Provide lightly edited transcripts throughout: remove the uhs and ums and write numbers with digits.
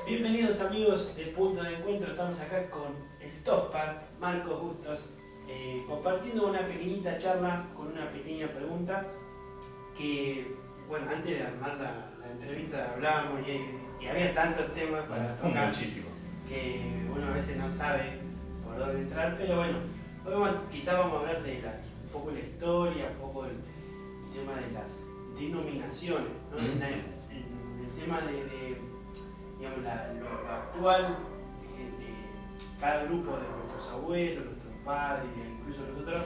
Bienvenidos amigos de Punto de Encuentro, estamos acá con el Tospa, Marcos Bustos, compartiendo una pequeñita charla con una pequeña pregunta que, bueno, antes de armar la entrevista hablábamos y había tantos temas para tocar. Muchísimo. Que uno a veces no sabe por dónde entrar, pero bueno, hoy quizás vamos a hablar de un poco la historia, un poco el tema de las denominaciones, ¿no? El tema de digamos, lo actual, cada grupo de nuestros abuelos, nuestros padres, incluso nosotros,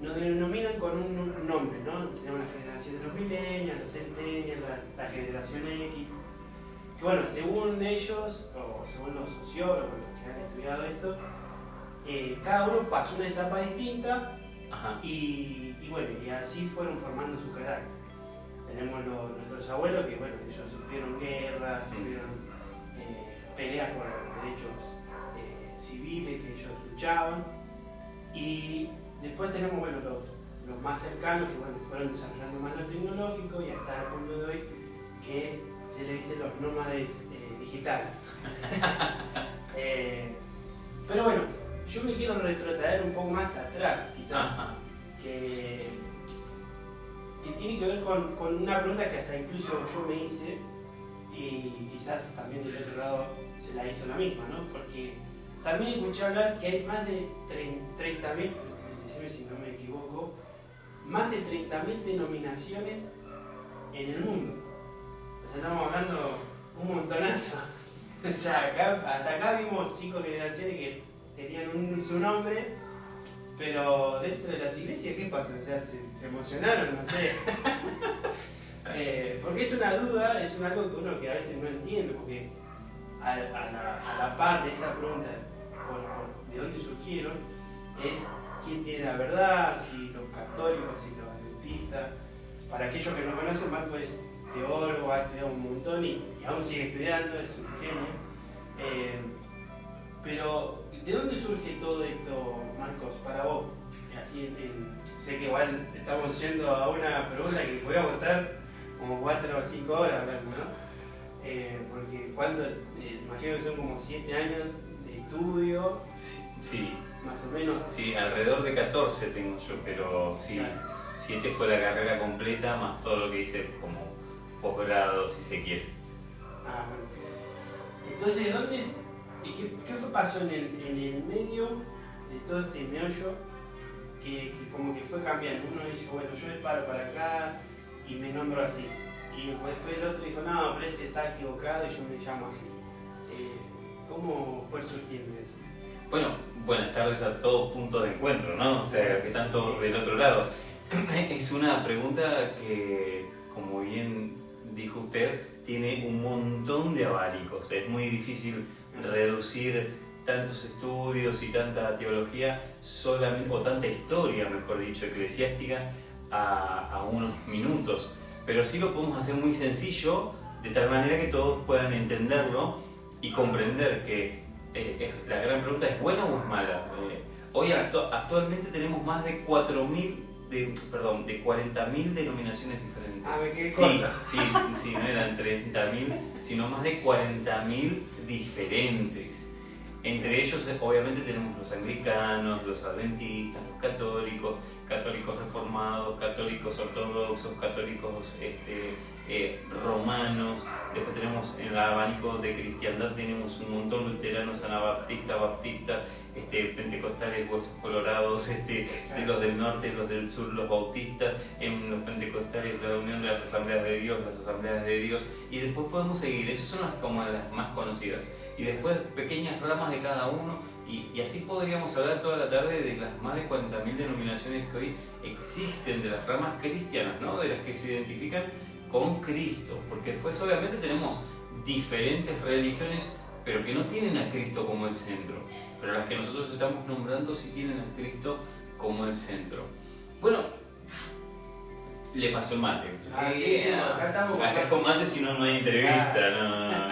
nos denominan con un nombre, ¿no? Tenemos la generación de los millennials, los centennials, la generación X, que bueno, según ellos, o según los sociólogos, los que han estudiado esto, cada uno pasó una etapa distinta. Ajá. Y bueno, y así fueron formando su carácter. Tenemos nuestros abuelos que, bueno, ellos sufrieron guerras, sufrieron peleas por los derechos civiles que ellos luchaban. Y después tenemos, bueno, los más cercanos que, bueno, fueron desarrollando más lo tecnológico y hasta el punto de hoy que se le dice los nómades digitales. Pero bueno, yo me quiero retrotraer un poco más atrás, quizás, que tiene que ver con una pregunta que hasta incluso yo me hice y quizás también del otro lado se la hizo la misma, ¿no? Porque también escuché hablar que hay más de 30.000, decime si no me equivoco, más de 30.000 denominaciones en el mundo. O sea, estamos hablando un montonazo. O sea, hasta acá vimos 5 generaciones que tenían su nombre, pero dentro de las iglesias, ¿qué pasa? O sea, se emocionaron, no sé. Porque es una duda, es algo que uno que a veces no entiende, porque a la par de esa pregunta, de dónde surgieron, es quién tiene la verdad, si los católicos, si los adventistas. Para aquellos que no conocen, Marco es teólogo, ha estudiado un montón y aún sigue estudiando, es un genio. Pero, ¿de dónde surge todo esto, Marcos, para vos? Así, sé que igual estamos yendo a una pregunta que voy a agotar como 4 o 5 horas hablando, ¿no? Porque imagino que son como 7 años de estudio. Sí. Más o menos. Sí, alrededor de 14 tengo yo, pero sí, Claro. 7 fue la carrera completa, más todo lo que hice como posgrado, si se quiere. Ah, bueno. Entonces, ¿qué pasó en el medio de todo este meollo que como que fue cambiando? Uno dijo, bueno, yo disparo para acá y me nombro así. Y después el otro dijo, no, pero ese está equivocado y yo me llamo así. ¿Cómo fue surgiendo eso? Bueno, buenas tardes a todos, punto de encuentro, ¿no? O sea, que están todos del otro lado. Es una pregunta que, como bien dijo usted, tiene un montón de abanicos. Es muy difícil reducir tantos estudios y tanta teología, o tanta historia, mejor dicho, eclesiástica, a unos minutos. Pero sí lo podemos hacer muy sencillo, de tal manera que todos puedan entenderlo y comprender que la gran pregunta es ¿buena o es mala? Hoy actualmente tenemos más de 40.000 denominaciones diferentes. Ah, me quedé corto. Sí, no eran 30.000, sino más de 40.000 diferentes. Entre ellos, obviamente, tenemos los anglicanos, los adventistas, los católicos, católicos reformados, católicos ortodoxos, católicos romanos. Después tenemos en el abanico de cristiandad, tenemos un montón: luteranos, anabaptistas, baptistas, pentecostales, huesos colorados, de los del norte, los del sur, los bautistas, en los pentecostales, la unión de las asambleas de Dios, las asambleas de Dios, y después podemos seguir. Esas son como las más conocidas. Y después pequeñas ramas de cada uno, y así podríamos hablar toda la tarde de las más de 40.000 denominaciones que hoy existen, de las ramas cristianas, ¿no? De las que se identifican con Cristo, porque después obviamente tenemos diferentes religiones, pero que no tienen a Cristo como el centro, pero las que nosotros estamos nombrando sí tienen a Cristo como el centro. Bueno, le pasó el mate. Sí, acá es con mate, si no hay entrevista. No.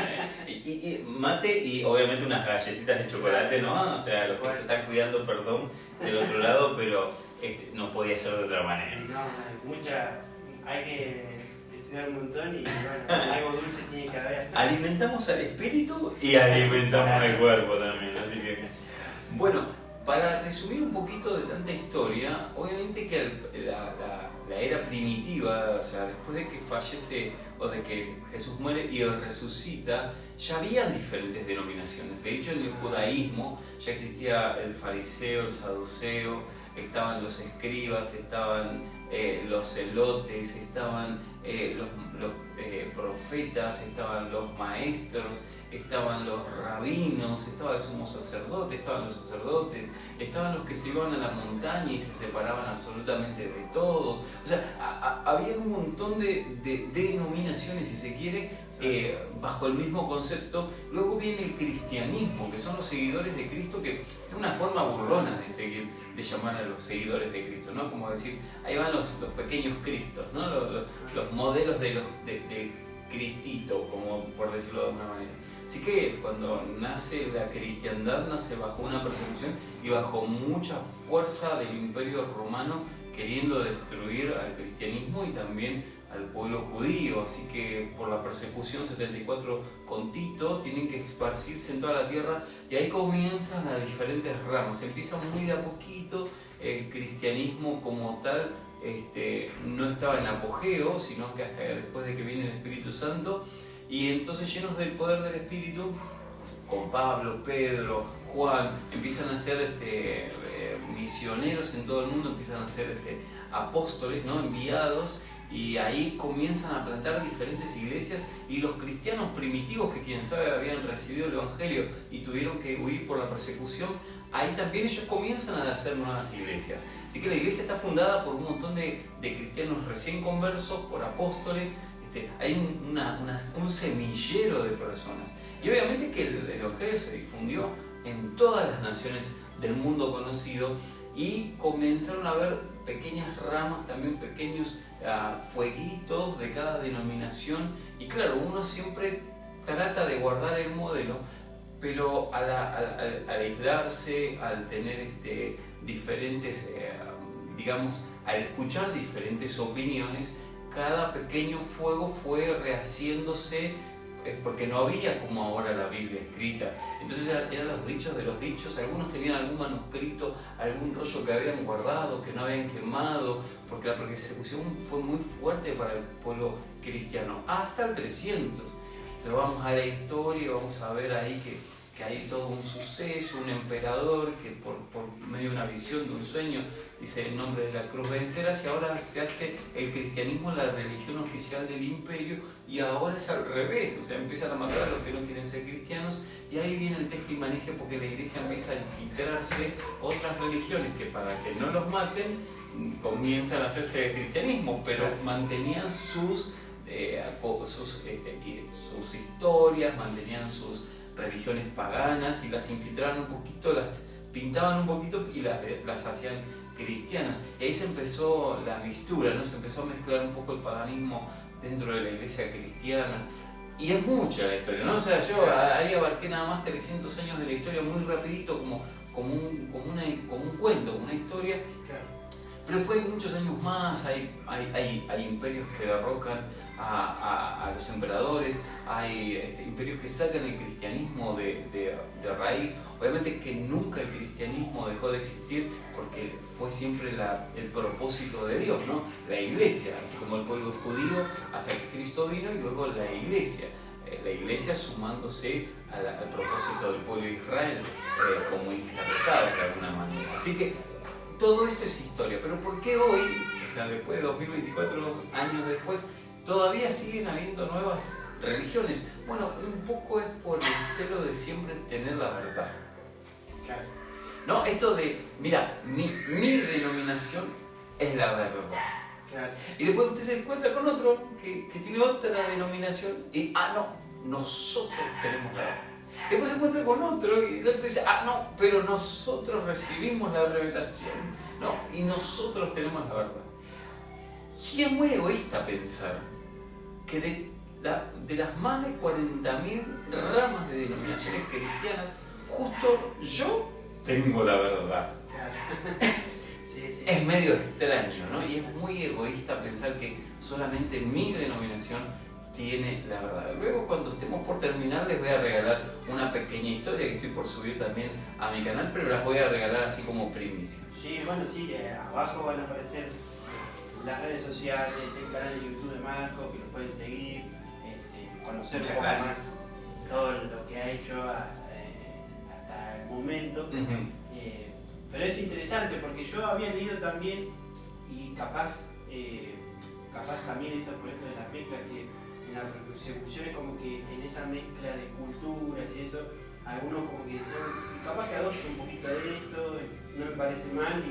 Y mate y obviamente unas galletitas de chocolate, ¿no? O sea, los que se están cuidando, perdón, del otro lado, pero no podía ser de otra manera. No, hay que estudiar un montón y bueno, algo dulce tiene que haber. Alimentamos al espíritu y alimentamos al cuerpo también, así que... Bueno, para resumir un poquito de tanta historia, obviamente que la era primitiva, o sea, después de que fallece o de que Jesús muere y resucita, ya habían diferentes denominaciones. De hecho, en el judaísmo ya existía el fariseo, el saduceo, estaban los escribas, estaban los celotes, estaban los profetas, estaban los maestros, estaban los rabinos, estaba el sumo sacerdote, estaban los sacerdotes, estaban los que se iban a la montaña y se separaban absolutamente de todos. O sea, había un montón de denominaciones, si se quiere, bajo el mismo concepto. Luego viene el cristianismo, que son los seguidores de Cristo, que es una forma burlona de llamar a los seguidores de Cristo, ¿no? Como decir, ahí van los pequeños Cristos, ¿no? Los modelos del Cristito, como por decirlo de alguna manera. Así que cuando nace la cristiandad, nace bajo una persecución y bajo mucha fuerza del Imperio Romano, queriendo destruir al cristianismo y también al pueblo judío. Así que por la persecución 74 con Tito tienen que esparcirse en toda la tierra, y ahí comienzan las diferentes ramas. Empieza muy de a poquito. El cristianismo como tal no estaba en apogeo, sino que hasta después de que viene el Espíritu Santo, y entonces, llenos del poder del Espíritu, con Pablo, Pedro, Juan, empiezan a ser misioneros en todo el mundo, empiezan a ser apóstoles, ¿no? Enviados, y ahí comienzan a plantar diferentes iglesias, y los cristianos primitivos, que quién sabe habían recibido el Evangelio y tuvieron que huir por la persecución, ahí también ellos comienzan a hacer nuevas iglesias. Así que la iglesia está fundada por un montón de cristianos recién conversos, por apóstoles. Hay un semillero de personas. Y obviamente que el Evangelio se difundió en todas las naciones del mundo conocido, y comenzaron a haber pequeñas ramas, también pequeños fueguitos de cada denominación. Y claro, uno siempre trata de guardar el modelo, pero al aislarse, al tener diferentes, digamos, al escuchar diferentes opiniones, cada pequeño fuego fue rehaciéndose, porque no había como ahora la Biblia escrita. Entonces eran los dichos de los dichos. Algunos tenían algún manuscrito, algún rollo que habían guardado, que no habían quemado, porque la persecución fue muy fuerte para el pueblo cristiano, hasta el 300. Entonces vamos a la historia y vamos a ver ahí que hay todo un suceso, un emperador que por medio de una visión, de un sueño, dice: en nombre de la cruz vencerás, y ahora se hace el cristianismo la religión oficial del imperio, y ahora es al revés. O sea, empiezan a matar a los que no quieren ser cristianos, y ahí viene el teje y maneje, porque la iglesia empieza a infiltrarse otras religiones que, para que no los maten, comienzan a hacerse de cristianismo, pero mantenían sus historias, mantenían sus religiones paganas, y las infiltraban un poquito, las pintaban un poquito y las hacían cristianas. Y ahí se empezó la mixtura, ¿no? Se empezó a mezclar un poco el paganismo dentro de la iglesia cristiana. Y es mucha la historia, ¿no? O sea, yo ahí abarqué nada más 300 años de la historia muy rapidito, como un cuento, como una historia. Pero después hay muchos años más, hay imperios que derrocan a los emperadores, hay imperios que sacan el cristianismo de raíz. Obviamente que nunca el cristianismo dejó de existir, porque fue siempre el propósito de Dios, ¿no? La iglesia, así como el pueblo judío hasta que Cristo vino, y luego la iglesia sumándose al propósito del pueblo de Israel, como injertados de alguna manera. Así que todo esto es historia. Pero ¿por qué hoy, o sea, después de 2024 años después, todavía siguen habiendo nuevas religiones? Bueno, un poco es por el celo de siempre tener la verdad. Claro. ¿No? Esto de, mira, mi denominación es la verdad. Claro. Y después usted se encuentra con otro que tiene otra denominación y, no, nosotros tenemos la verdad. Después se encuentra con otro y el otro dice: no, pero nosotros recibimos la revelación, ¿no? Y nosotros tenemos la verdad. Y es muy egoísta pensar que de las más de 40.000 ramas de denominaciones cristianas, justo yo tengo la verdad. Claro. Sí, Sí. Es medio extraño, ¿no? Y es muy egoísta pensar que solamente mi denominación tiene la verdad. Luego, cuando estemos por terminar, les voy a regalar una pequeña historia que estoy por subir también a mi canal, pero las voy a regalar así como primicia. Sí, bueno, sí, abajo van a aparecer las redes sociales, el canal de YouTube de Marco, que lo pueden seguir, conocer un poco más todo lo que ha hecho hasta el momento. Pero es interesante porque yo había leído también, y capaz también esto por esto de las mezclas, que en la persecución es como que en esa mezcla de culturas y eso, algunos como que decían, capaz que adopto un poquito de esto, no me parece mal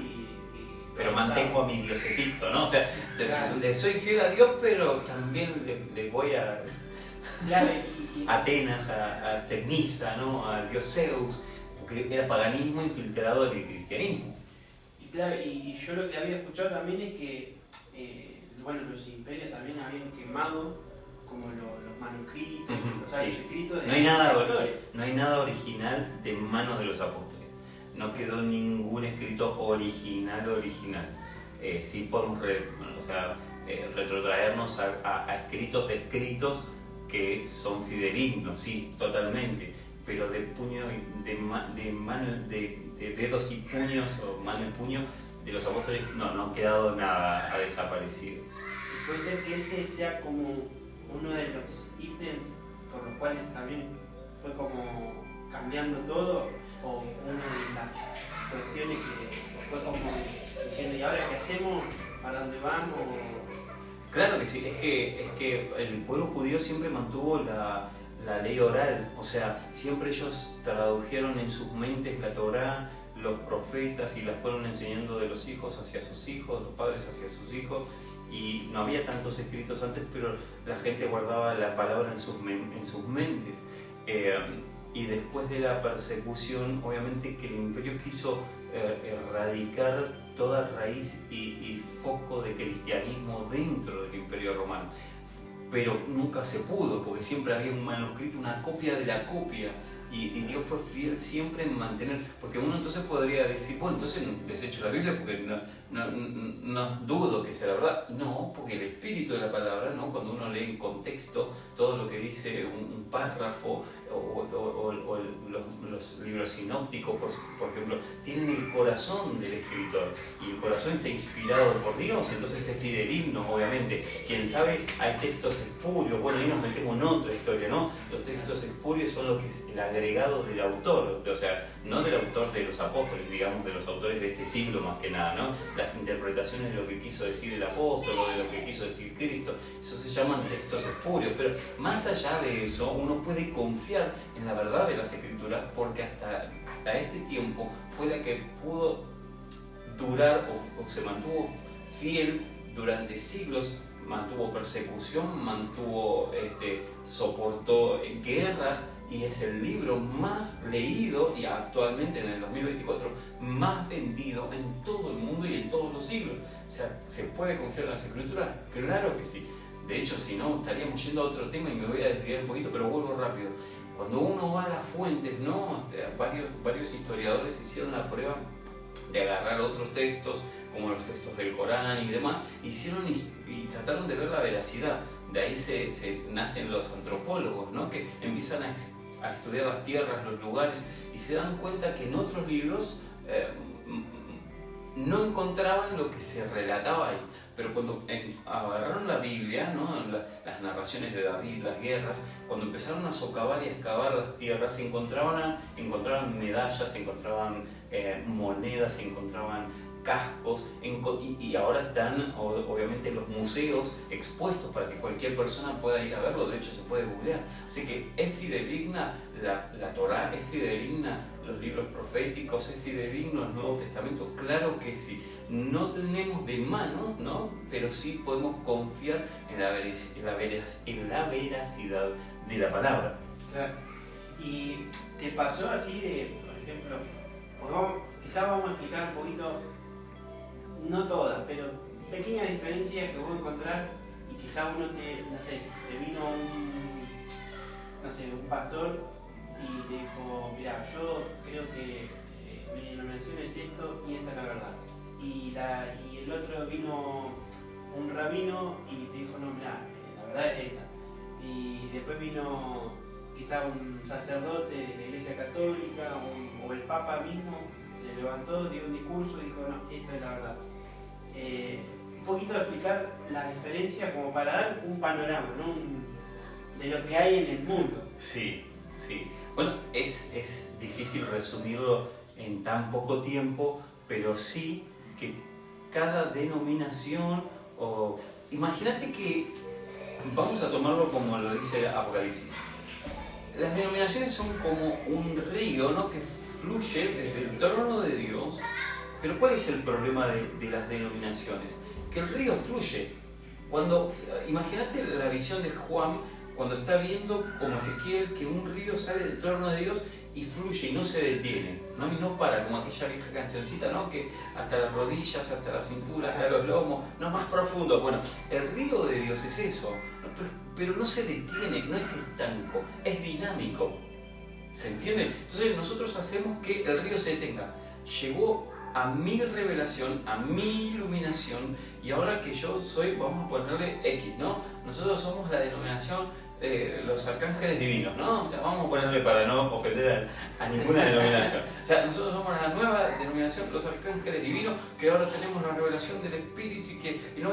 pero mantengo a mi diosecito, ¿no? O sea, claro. Le soy fiel a Dios, pero también le voy a claro, Atenas, a Artemisa, ¿no? A dios Zeus, porque era paganismo infiltrado en el cristianismo. Y claro, y yo lo que había escuchado también es que bueno, los imperios también habían quemado como los manuscritos, los escritos de no hay nada original de manos de los apóstoles. No quedó ningún escrito original. Sí podemos retrotraernos a escritos de escritos que son fidedignos, sí, totalmente, pero de dedos y puños o mano y puño de los apóstoles no ha quedado nada, ha desaparecido. Y puede ser que ese sea como uno de los ítems por los cuales también fue como cambiando todo, o una de las cuestiones que fue como diciendo, ¿y ahora qué hacemos? ¿Para dónde vamos? Claro que sí, es que el pueblo judío siempre mantuvo la ley oral, o sea, siempre ellos tradujeron en sus mentes la Torá, los profetas, y la fueron enseñando de los hijos hacia sus hijos, los padres hacia sus hijos, y no había tantos escritos antes, pero la gente guardaba la palabra en sus mentes. Y después de la persecución, obviamente que el imperio quiso erradicar toda raíz y foco de cristianismo dentro del imperio romano, pero nunca se pudo, porque siempre había un manuscrito, una copia de la copia, y Dios fue fiel siempre en mantener, porque uno entonces podría decir, bueno, entonces desecho la Biblia porque no dudo que sea la verdad. No, porque el espíritu de la palabra, ¿no? Cuando uno lee en contexto todo lo que dice un párrafo o los libros sinópticos, por ejemplo, tienen el corazón del escritor, y el corazón está inspirado por Dios, entonces es fidedigno, obviamente. Quien sabe, hay textos espurios, bueno, ahí nos metemos en otra historia, ¿no? Los textos espurios son lo que es el agregado del autor, o sea, no del autor de los apóstoles, digamos, de los autores de este siglo más que nada, ¿no? Las interpretaciones de lo que quiso decir el apóstol o de lo que quiso decir Cristo, eso se llaman textos espurios, pero más allá de eso, uno puede confiar en la verdad de las escrituras, porque hasta este tiempo fue la que pudo durar o se mantuvo fiel durante siglos, mantuvo persecución, soportó guerras, y es el libro más leído y actualmente en el 2024 más vendido en todo el mundo y en todos los siglos. O sea, ¿se puede confiar en las escrituras? Claro que sí. De hecho, si no, estaríamos yendo a otro tema y me voy a desviar un poquito, pero vuelvo rápido. Cuando uno va a las fuentes, ¿no? Varios historiadores hicieron la prueba de agarrar otros textos, como los textos del Corán y demás, y trataron de ver la veracidad. De ahí se nacen los antropólogos, ¿no? Que empiezan a estudiar las tierras, los lugares, y se dan cuenta que en otros libros no encontraban lo que se relataba ahí. Pero cuando agarraron la Biblia, ¿no? Las narraciones de David, las guerras, cuando empezaron a socavar y a excavar las tierras, encontraban medallas, encontraban monedas, encontraban cascos, y ahora están obviamente en los museos expuestos para que cualquier persona pueda ir a verlo. De hecho, se puede googlear. Así que es fidedigna la Torá, es fidedigna los libros proféticos, es fidedigno el Nuevo Testamento. Claro que sí. No tenemos de mano, ¿no? Pero sí podemos confiar en la veracidad de la palabra. Claro. ¿Y te pasó así de, por ejemplo, quizás vamos a explicar un poquito, no todas, pero pequeñas diferencias que vos encontrás, y quizás uno te vino un pastor y te dijo, mira, yo creo que mi denominación es esto y esta es la verdad? Y y el otro vino un rabino y te dijo, no, mirá, la verdad es esta. Y después vino quizá un sacerdote de la Iglesia Católica o el Papa mismo, se levantó, dio un discurso y dijo, no, esta es la verdad. Un poquito de explicar la diferencia como para dar un panorama, ¿no? De lo que hay en el mundo. Sí, sí. Bueno, es difícil resumirlo en tan poco tiempo, pero sí que cada denominación, o imagínate que, vamos a tomarlo como lo dice Apocalipsis, las denominaciones son como un río, ¿no?, que fluye desde el trono de Dios. Pero ¿cuál es el problema de las denominaciones? Que el río fluye. Imagínate la visión de Juan cuando está viendo como Ezequiel que un río sale del trono de Dios y fluye y no se detiene, ¿no? Y no para, como aquella vieja cancioncita, ¿no?, que hasta las rodillas, hasta la cintura, hasta los lomos, no, más profundo. Bueno, el río de Dios es eso, pero no se detiene, no es estanco, es dinámico. ¿Se entiende? Entonces nosotros hacemos que el río se detenga. Llegó a mi revelación, a mi iluminación, y ahora que yo soy, vamos a ponerle X, ¿no? Nosotros somos la denominación los arcángeles divinos, ¿no? O sea, vamos a ponerle para no ofender a ninguna denominación. O sea, nosotros somos la nueva denominación, los arcángeles divinos, que ahora tenemos la revelación del Espíritu y que lo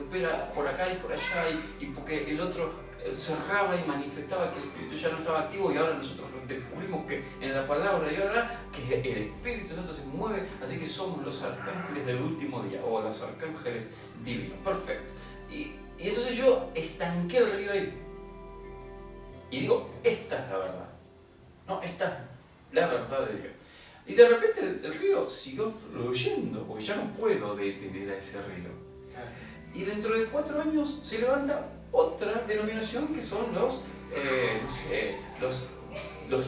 opera por acá y por allá, y porque el otro cerraba y manifestaba que el Espíritu ya no estaba activo, y ahora nosotros descubrimos que en la palabra y ahora que el Espíritu Santo se mueve, así que somos los arcángeles del último día, o los arcángeles divinos. Perfecto. Y entonces yo estanqué el río ahí y digo, esta es la verdad, no, esta es la verdad de Dios. Y de repente el río siguió fluyendo, porque ya no puedo detener a ese río. Y dentro de 4 años se levanta otra denominación, que son los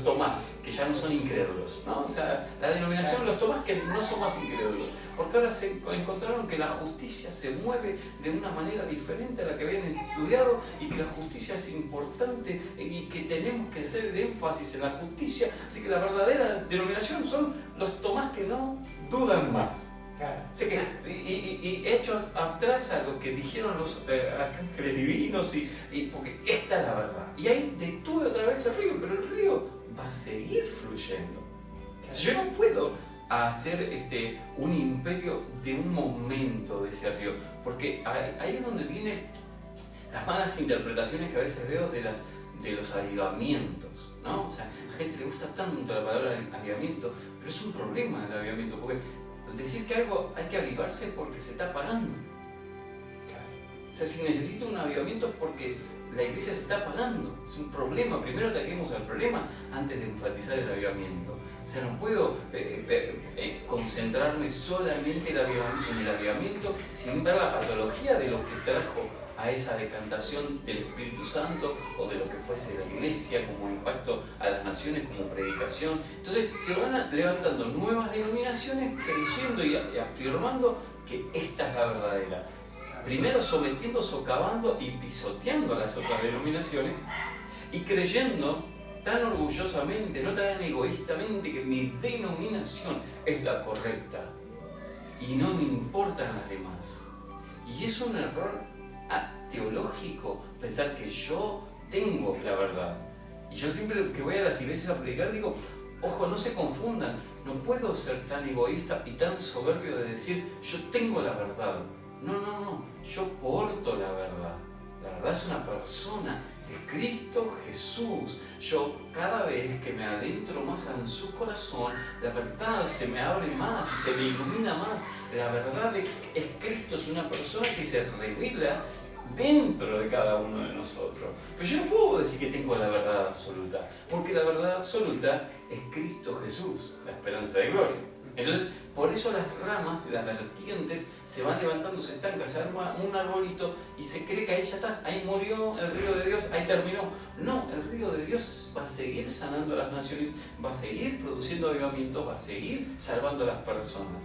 Tomás, que ya no son incrédulos, ¿no? O sea, la denominación los Tomás que no son más incrédulos, porque ahora se encontraron que la justicia se mueve de una manera diferente a la que habían estudiado, y que la justicia es importante y que tenemos que hacer el énfasis en la justicia. Así que la verdadera denominación son los Tomás que no dudan más. Claro. Así que, y hecho atrás a lo que dijeron los arcángeles divinos, y porque esta es la verdad. Y ahí detuve otra vez el río, pero el río va a seguir fluyendo. Claro. Yo no puedo hacer un imperio de un momento de ese río, porque ahí es donde vienen las malas interpretaciones que a veces veo de los avivamientos, ¿no? O sea, a la gente le gusta tanto la palabra avivamiento, pero es un problema el avivamiento, porque decir que algo hay que avivarse porque se está apagando. O sea, si necesito un avivamiento es porque la iglesia se está apagando. Es un problema. Primero ataquemos al problema antes de enfatizar el avivamiento. O sea, no puedo concentrarme solamente en el avivamiento sin ver la patología de lo que trajo a esa decantación del Espíritu Santo, o de lo que fuese la iglesia como impacto a las naciones, como predicación. Entonces se van levantando nuevas denominaciones creyendo y afirmando que esta es la verdadera. Primero sometiendo, socavando y pisoteando a las otras denominaciones, y creyendo tan orgullosamente, no tan egoístamente, que mi denominación es la correcta y no me importan las demás. Y es un error teológico pensar que yo tengo la verdad. Y yo siempre que voy a las iglesias a predicar digo, ojo, no se confundan, no puedo ser tan egoísta y tan soberbio de decir yo tengo la verdad. No, yo porto la verdad. La verdad es una persona, es Cristo Jesús. Yo cada vez que me adentro más en su corazón, la verdad se me abre más y se me ilumina más. La verdad es Cristo, es una persona que se revela dentro de cada uno de nosotros. Pero yo no puedo decir que tengo la verdad absoluta, porque la verdad absoluta es Cristo Jesús, la esperanza de gloria. Entonces, por eso las ramas, las vertientes, se van levantando, se estancan, se arma un arbolito y se cree que ahí ya está, ahí murió el río de Dios, ahí terminó. No, el río de Dios va a seguir sanando a las naciones, va a seguir produciendo avivamiento, va a seguir salvando a las personas.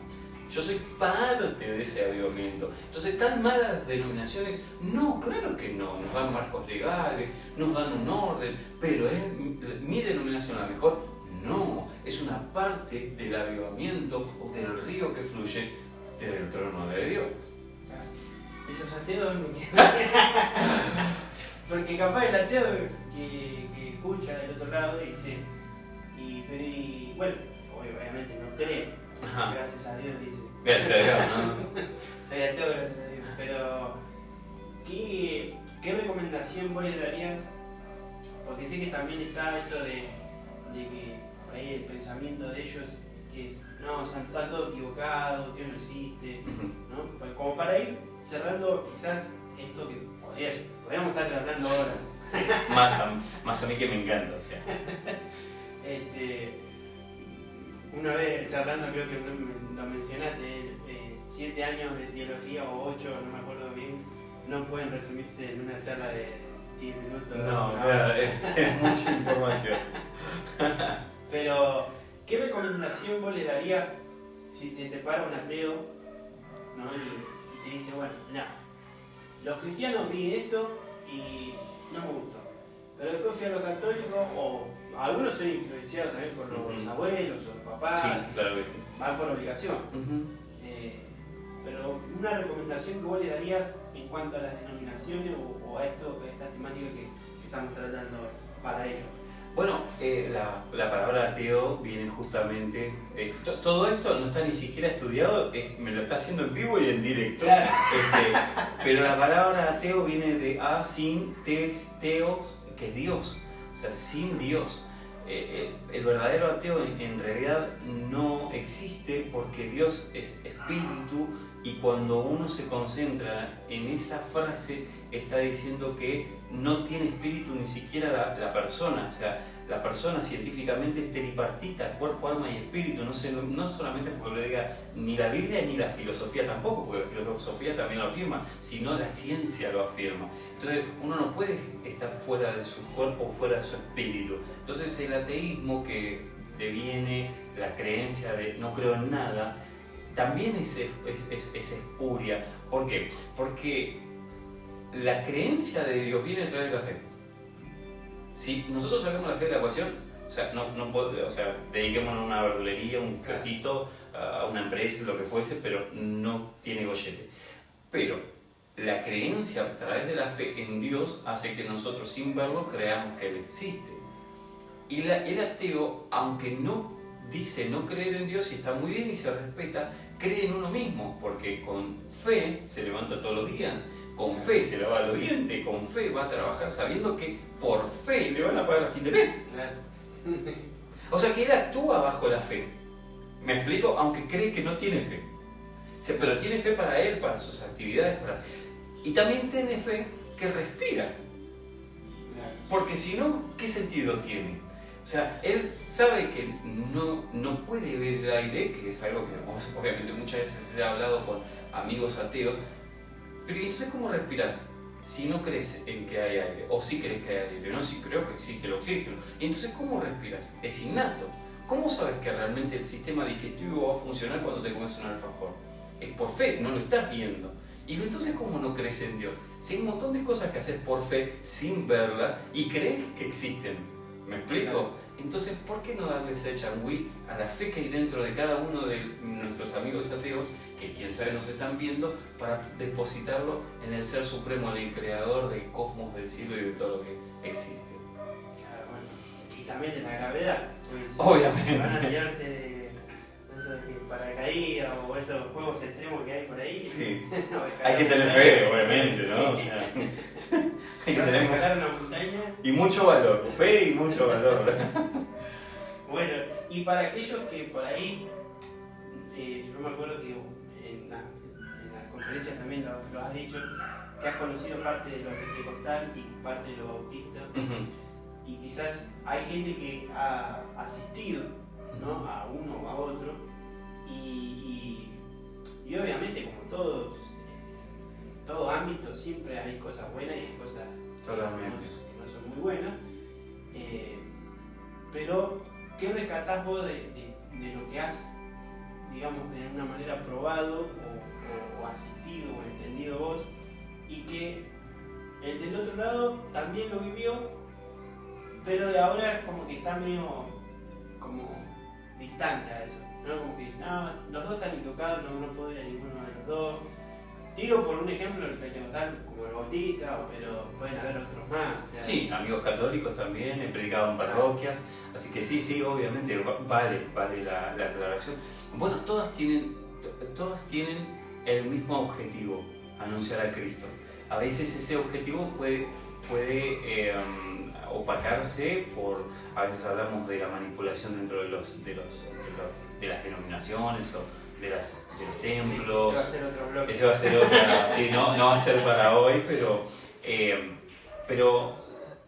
Yo soy parte de ese avivamiento. Entonces, ¿tan malas denominaciones? No, claro que no. Nos dan marcos legales, nos dan un orden, pero ¿es mi denominación la mejor? No, es una parte del avivamiento o del río que fluye desde el trono de Dios. Claro. ¿Y los ateos dónde quedan? Porque capaz el ateo que escucha del otro lado y dice, y bueno, obviamente no cree, Ajá. gracias a Dios dice. Gracias a Dios, ¿no? Soy ateo, gracias a Dios. Pero, ¿qué recomendación vos le darías? Porque sé que también está eso de que por ahí el pensamiento de ellos que es, no, o sea, está todo equivocado, Dios no existe, ¿no? Pues como para ir cerrando quizás esto que podríamos estar hablando horas. Sí, más a mí que me encanta, o sea. Una vez charlando, creo que lo mencionaste, 7 años de teología o 8, no me acuerdo bien, no pueden resumirse en una charla de 10 minutos. No, claro, es mucha información. Pero, ¿qué recomendación vos le darías si se te para un ateo, ¿no? y te dice, bueno, mira, los cristianos vi esto y no me gustó, pero después fui a lo católico, o algunos son influenciados también por los abuelos o los papás, Sí, claro que sí. van por obligación. Pero una recomendación que vos le darías en cuanto a las denominaciones o a esta temática que estamos tratando para ellos. Bueno, la palabra ateo viene justamente... todo esto no está ni siquiera estudiado, me lo está haciendo en vivo y en directo. Claro. Pero la palabra ateo viene de sin, teos, que es Dios. O sea, sin Dios. El verdadero ateo en realidad no existe porque Dios es espíritu, y cuando uno se concentra en esa frase está diciendo que no tiene espíritu ni siquiera la persona. O sea, la persona científicamente es tripartita, cuerpo, alma y espíritu. No solamente porque lo diga ni la Biblia ni la filosofía tampoco, porque la filosofía también lo afirma, sino la ciencia lo afirma. Entonces uno no puede estar fuera de su cuerpo, fuera de su espíritu. Entonces el ateísmo, que deviene la creencia de no creo en nada, también es espuria. ¿Por qué? Porque la creencia de Dios viene a través de la fe. Si nosotros sacamos la fe de la ecuación, dediquémonos a una verdulería, un poquito, a una empresa, lo que fuese, pero no tiene gollete. Pero la creencia a través de la fe en Dios hace que nosotros, sin verlo, creamos que Él existe. Y el ateo, aunque no dice no creer en Dios, y está muy bien y se respeta, cree en uno mismo, porque con fe se levanta todos los días, con fe se lava los dientes, con fe va a trabajar sabiendo que por fe le van a pagar a fin de mes. Claro. O sea que él actúa bajo la fe. ¿Me explico? Aunque cree que no tiene fe. O sea, pero tiene fe para él, para sus actividades, y también tiene fe que respira. Porque si no, ¿qué sentido tiene? O sea, él sabe que no puede ver el aire, que es algo que obviamente muchas veces se ha hablado con amigos ateos, pero entonces ¿cómo respiras si no crees en que hay aire? O si crees que hay aire, no, si creo que existe el oxígeno. Y entonces ¿cómo respiras? Es innato. ¿Cómo sabes que realmente el sistema digestivo va a funcionar cuando te comes un alfajor? Es por fe, no lo estás viendo. Y entonces ¿cómo no crees en Dios? Si hay un montón de cosas que haces por fe sin verlas y crees que existen. ¿Me explico? Entonces, ¿por qué no darle ese changüí a la fe que hay dentro de cada uno de nuestros amigos ateos, que quién sabe nos están viendo, para depositarlo en el Ser Supremo, en el Creador del cosmos, del cielo y de todo lo que existe? Claro, bueno. Y también de la gravedad. Pues, obviamente. Si van a tirarse de esos de paracaídas o esos juegos extremos que hay por ahí. Sí. Hay que tener fe, obviamente, ¿no? O sea, hay que tener escalar una montaña. Y mucho valor, fe y mucho valor. Bueno, y para aquellos que por ahí, yo me acuerdo que en las conferencias también lo has dicho, que has conocido parte de lo pentecostal y parte de lo bautista, y quizás hay gente que ha asistido, ¿no?, a uno o a otro, y obviamente como todos, en todo ámbito siempre hay cosas buenas y hay cosas que no son muy buenas, pero ¿qué rescatás vos de lo que has, digamos, de una manera probado o asistido o entendido vos, y que el del otro lado también lo vivió, pero de ahora como que está medio como distante a eso, ¿no? Como que dicen, no, los dos están equivocados, no puedo ir a ninguno de los dos. Tiro por un ejemplo el pentecostal como el bautista, pero pueden haber otros más. O sea, sí, amigos católicos también, he predicado en parroquias, así que sí, obviamente vale la aclaración. Bueno, todas tienen el mismo objetivo, anunciar a Cristo. A veces ese objetivo puede opacarse por, a veces hablamos de la manipulación dentro de las denominaciones o de los templos. Ese va a ser otro bloque. Ese va a ser otra, sí, no va a ser para hoy, pero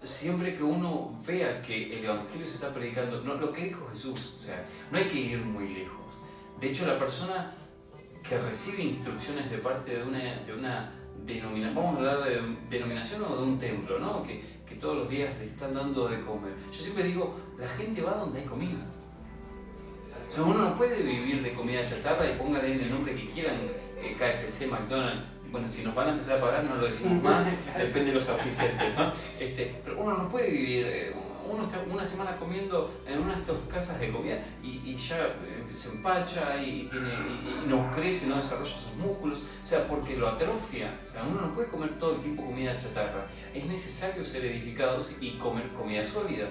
siempre que uno vea que el Evangelio se está predicando, no, lo que dijo Jesús, o sea, no hay que ir muy lejos. De hecho, la persona que recibe instrucciones de parte de una denominación, vamos a hablar de denominación o de un templo, ¿no? Que todos los días le están dando de comer. Yo siempre digo, la gente va donde hay comida. O sea, uno no puede vivir de comida chatarra y póngale en el nombre que quieran, KFC, McDonald's. Bueno, si nos van a empezar a pagar no lo decimos más, depende de los auspiciantes, ¿no? Pero uno no puede vivir, uno está una semana comiendo en una de estas casas de comida y ya se empacha y no crece, no desarrolla sus músculos, o sea, porque lo atrofia. O sea, uno no puede comer todo el tiempo comida chatarra. Es necesario ser edificados y comer comida sólida.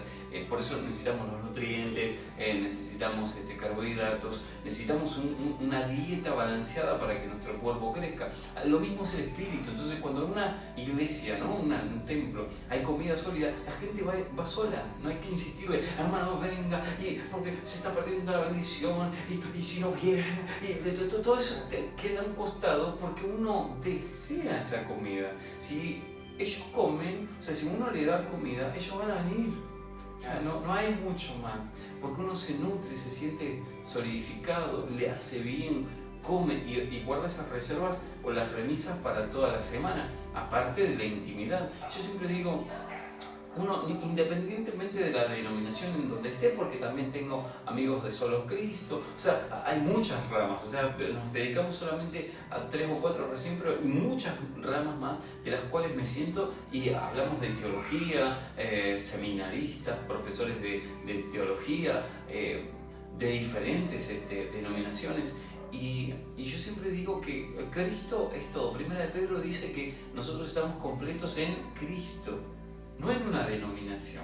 Por eso necesitamos los nutrientes, necesitamos carbohidratos, necesitamos una dieta balanceada para que nuestro cuerpo crezca. Lo mismo es el espíritu. Entonces, cuando en una iglesia, ¿no? un templo, hay comida sólida, la gente va sola. No hay que insistirle, hermano, venga, porque se está perdiendo la bendición, y si no viene, y todo eso queda a un costado porque uno desea esa comida. Si ellos comen, o sea, si uno le da comida, ellos van a venir. O sea, no hay mucho más, porque uno se nutre, se siente solidificado, le hace bien, come y guarda esas reservas o las remisas para toda la semana, aparte de la intimidad. Yo siempre digo, uno, independientemente de la denominación en donde esté, porque también tengo amigos de Solo Cristo, o sea, hay muchas ramas, o sea, nos dedicamos solamente a 3 o 4 recién, pero hay muchas ramas más de las cuales me siento y hablamos de teología, seminaristas, profesores de teología, de diferentes denominaciones. Y yo siempre digo que Cristo es todo. Primera de Pedro dice que nosotros estamos completos en Cristo, no en una denominación.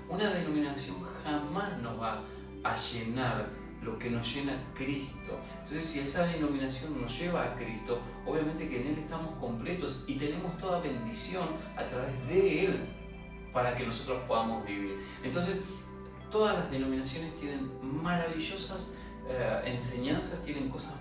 Una denominación jamás nos va a llenar lo que nos llena Cristo. Entonces, si esa denominación nos lleva a Cristo, obviamente que en Él estamos completos y tenemos toda bendición a través de Él para que nosotros podamos vivir. Entonces, todas las denominaciones tienen maravillosas enseñanzas, tienen cosas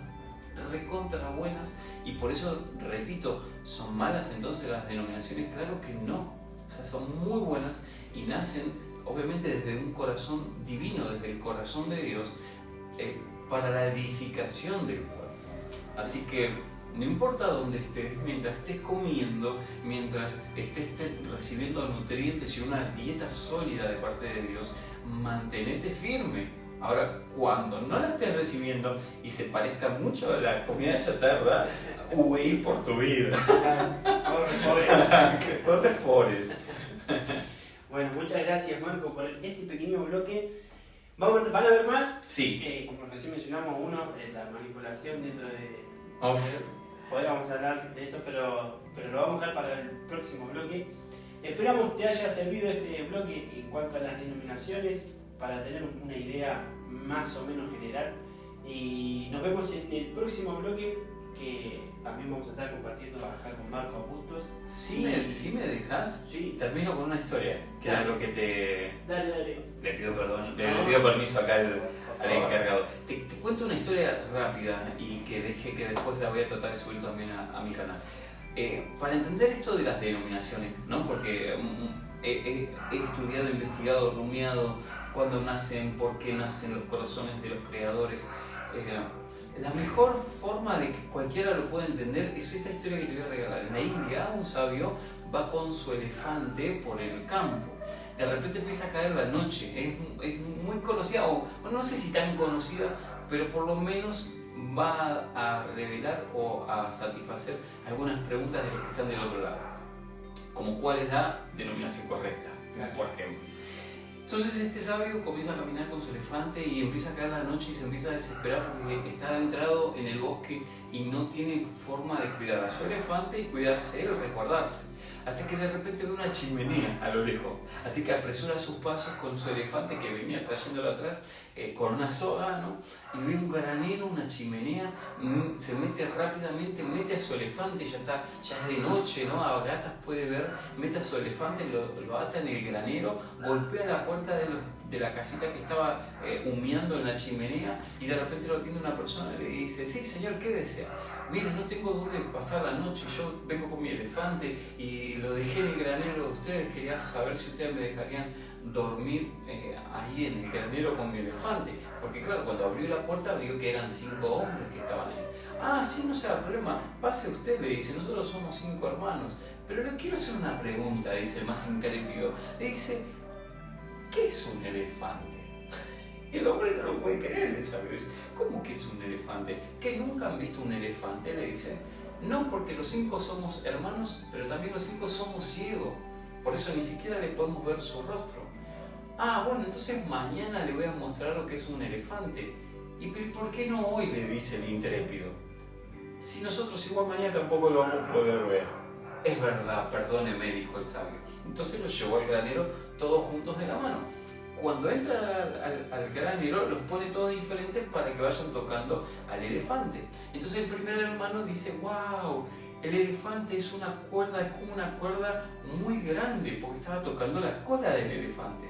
recontra buenas, y por eso, repito, ¿son malas entonces las denominaciones? Claro que no. O sea, son muy buenas y nacen obviamente desde un corazón divino, desde el corazón de Dios, para la edificación del cuerpo. Así que no importa dónde estés, mientras estés comiendo, mientras estés recibiendo nutrientes y una dieta sólida de parte de Dios, mantenete firme. Ahora, cuando no la estés recibiendo y se parezca mucho a la comida chatarra, huí por tu vida. No te fores. Bueno, muchas gracias, Marco, por este pequeño bloque. ¿Van a ver más? Sí. Como recién mencionamos, uno, la manipulación dentro de... Uf. Podríamos hablar de eso, pero lo vamos a dejar para el próximo bloque. Esperamos te haya servido este bloque en cuanto a las denominaciones, para tener una idea más o menos general. Y nos vemos en el próximo bloque, que también vamos a estar compartiendo acá con Marco Augustos. Si me dejas, sí, termino con una historia, que era lo que te... Dale. Le pido perdón, le pido permiso acá al encargado. Te cuento una historia rápida y que después la voy a tratar de subir también a mi canal. Para entender esto de las denominaciones, ¿no? Porque he estudiado, investigado, rumiado cuándo nacen, por qué nacen los corazones de los creadores. La mejor forma de que cualquiera lo pueda entender es esta historia que te voy a regalar. En la India, un sabio va con su elefante por el campo. De repente empieza a caer la noche. Es muy conocida, o bueno, no sé si tan conocida, pero por lo menos va a revelar o a satisfacer algunas preguntas de los que están del otro lado. Como cuál es la denominación correcta, por ejemplo. Entonces este sabio comienza a caminar con su elefante y empieza a caer la noche y se empieza a desesperar porque está adentrado en el bosque y no tiene forma de cuidar a su elefante y cuidarse él, resguardarse. Hasta que de repente ve una chimenea a lo lejos. Así que apresura sus pasos con su elefante que venía trayéndolo atrás con una soga, ¿no? Y ve un granero, una chimenea, se mete rápidamente, mete a su elefante, ya es de noche, ¿no? A gatas puede ver, mete a su elefante, lo ata en el granero, golpea la puerta de la casita que estaba humeando en la chimenea y de repente lo atiende una persona y le dice: sí señor, ¿qué desea? Mire, no tengo dónde pasar la noche, yo vengo con mi elefante y lo dejé en el granero de ustedes, quería saber si ustedes me dejarían dormir ahí en el granero con mi elefante, porque claro, cuando abrió la puerta vio que eran 5 hombres que estaban ahí. Ah, sí, no se da problema, pase usted, le dice, nosotros somos 5 hermanos, pero le quiero hacer una pregunta, dice el más intrépido, le dice: ¿qué es un elefante? El hombre no lo puede creer, ¿sabes? ¿Cómo que es un elefante? ¿Que nunca han visto un elefante? Le dice. No, porque los 5 somos hermanos, pero también los 5 somos ciegos. Por eso ni siquiera le podemos ver su rostro. Ah, bueno, entonces mañana le voy a mostrar lo que es un elefante. ¿Y por qué no hoy? Le dice el intrépido. Si nosotros igual mañana tampoco lo vamos a poder ver. Es verdad, perdóneme, dijo el sabio. Entonces los llevó al granero todos juntos de la mano. Cuando entra al granero, los pone todos diferentes para que vayan tocando al elefante. Entonces el primer hermano dice: wow, el elefante es una cuerda, es como una cuerda muy grande, porque estaba tocando la cola del elefante.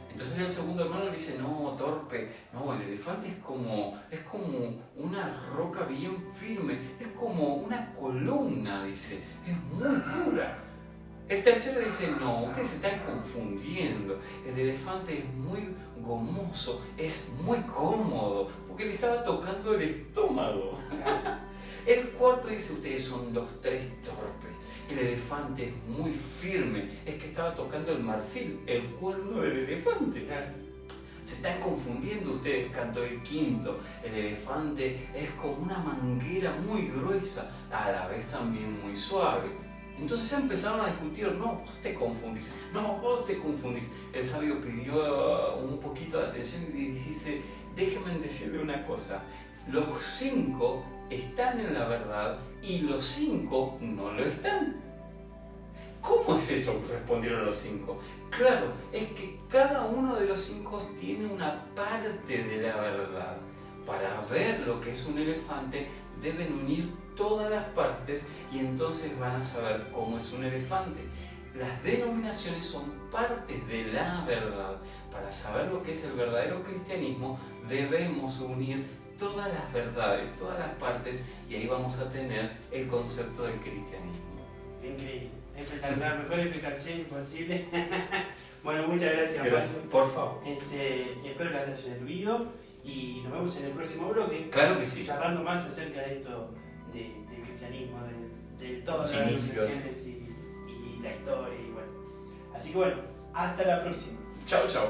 Entonces el segundo hermano le dice: no, torpe, no, el elefante es como una roca bien firme, es como una columna, dice, es muy dura. El tercero dice: no, ustedes se están confundiendo, el elefante es muy gomoso, es muy cómodo, porque le estaba tocando el estómago. El cuarto dice: ustedes son los 3 torpes, el elefante es muy firme, es que estaba tocando el marfil, el cuerno del elefante. Se están confundiendo ustedes, cantó el quinto, el elefante es como una manguera muy gruesa, a la vez también muy suave. Entonces ya empezaron a discutir: no, vos te confundís, no, vos te confundís. El sabio pidió un poquito de atención y dice: déjenme decirle una cosa, los 5 están en la verdad y los 5 no lo están. ¿Cómo es eso?, respondieron los 5. Claro, es que cada uno de los 5 tiene una parte de la verdad. Para ver lo que es un elefante deben unir todas las partes y entonces van a saber cómo es un elefante. Las denominaciones son partes de la verdad. Para saber lo que es el verdadero cristianismo debemos unir todas las verdades, todas las partes, y ahí vamos a tener el concepto del cristianismo. Increíble, espectacular, mejor explicación imposible. Bueno, muchas gracias. Por favor. Espero que les haya servido y nos vemos en el próximo bloque. Claro que sí. Charlando más acerca de esto del cristianismo, de todas los las inicios religiones y la historia y bueno. Así que bueno, hasta la próxima. Chao, chao.